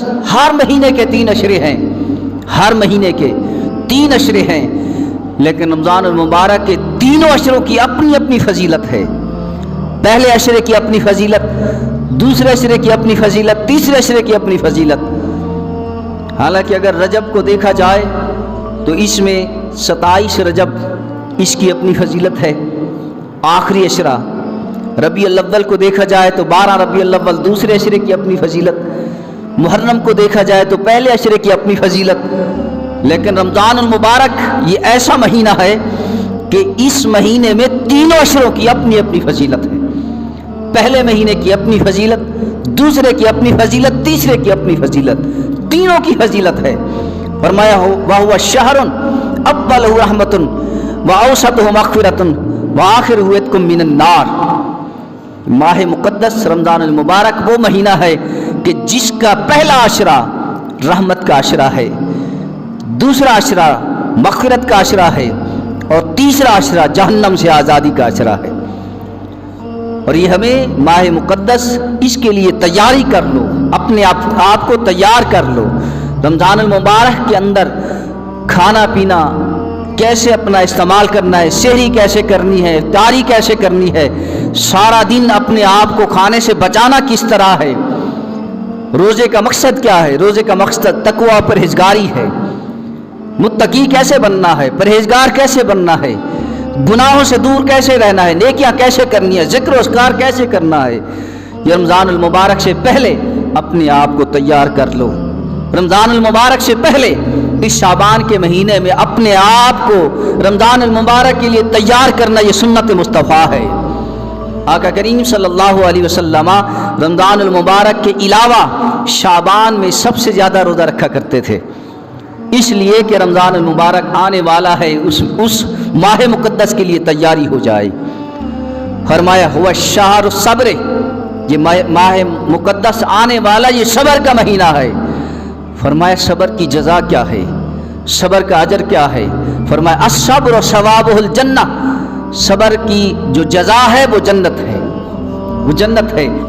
ہر مہینے کے 3 اشرے ہیں، ہر مہینے کے 3 اشرے ہیں، لیکن رمضان المبارک کے تینوں اشروں کی اپنی اپنی فضیلت ہے۔ پہلے اشرے کی اپنی فضیلت، دوسرے اشرے کی اپنی فضیلت، تیسرے اشرے کی اپنی فضیلت۔ حالانکہ اگر رجب کو دیکھا جائے تو اس میں 27 رجب اس کی اپنی فضیلت ہے، آخری اشرہ۔ ربیع الاول کو دیکھا جائے تو 12 ربیع الاول دوسرے اشرے کی اپنی فضیلت، محرم کو دیکھا جائے تو پہلے اشرے کی اپنی فضیلت۔ لیکن رمضان المبارک یہ ایسا مہینہ ہے کہ اس مہینے میں تینوں اشروں کی اپنی اپنی فضیلت ہے۔ پہلے مہینے کی اپنی فضیلت، دوسرے کی اپنی فضیلت، تیسرے کی اپنی فضیلت، تینوں کی فضیلت ہے۔ فرمایا وَهُوَ الشَّهْرُ أَوَّلُهُ رَحْمَةٌ وَأَوْسَطُهُ مَغْفِرَةٌ وَآخِرُهُ عِتْقٌ مِّنَ النَّارِ۔ ماہ مقدس رمضان المبارک وہ مہینہ ہے کہ جس کا پہلا عشرہ رحمت کا عشرہ ہے، دوسرا عشرہ مغفرت کا عشرہ ہے، اور تیسرا عشرہ جہنم سے آزادی کا عشرہ ہے۔ اور یہ ہمیں ماہ مقدس اس کے لیے تیاری کر لو، اپنے آپ کو تیار کر لو۔ رمضان المبارک کے اندر کھانا پینا کیسے اپنا استعمال کرنا ہے، سحری کیسے کرنی ہے، افطاری کیسے کرنی ہے، سارا دن اپنے آپ کو کھانے سے بچانا کس طرح ہے، روزے کا مقصد کیا ہے۔ روزے کا مقصد تقوی پرہیزگاری ہے، متقی کیسے بننا ہے، پرہیزگار کیسے بننا ہے، گناہوں سے دور کیسے رہنا ہے، نیکیاں کیسے کرنی ہے، ذکر و اذکار کیسے کرنا ہے۔ یہ رمضان المبارک سے پہلے اپنے آپ کو تیار کر لو۔ رمضان المبارک سے پہلے اس شعبان کے مہینے میں اپنے آپ کو رمضان المبارک کے لیے تیار کرنا، یہ سنت مصطفیٰ ہے۔ آقا کریم صلی اللہ علیہ وسلم رمضان المبارک کے علاوہ شعبان میں سب سے زیادہ روزہ رکھا کرتے تھے، اس لیے کہ رمضان المبارک آنے والا ہے، اس ماہ مقدس کے لیے تیاری ہو جائے۔ فرمایا ہوا شہر الصبر، یہ ماہ مقدس آنے والا یہ صبر کا مہینہ ہے۔ فرمایا صبر کی جزا کیا ہے، صبر کا اجر کیا ہے۔ فرمایا الصبر ثوابہ الجنہ، صبر کی جو جزا ہے وہ جنت ہے، وہ جنت ہے۔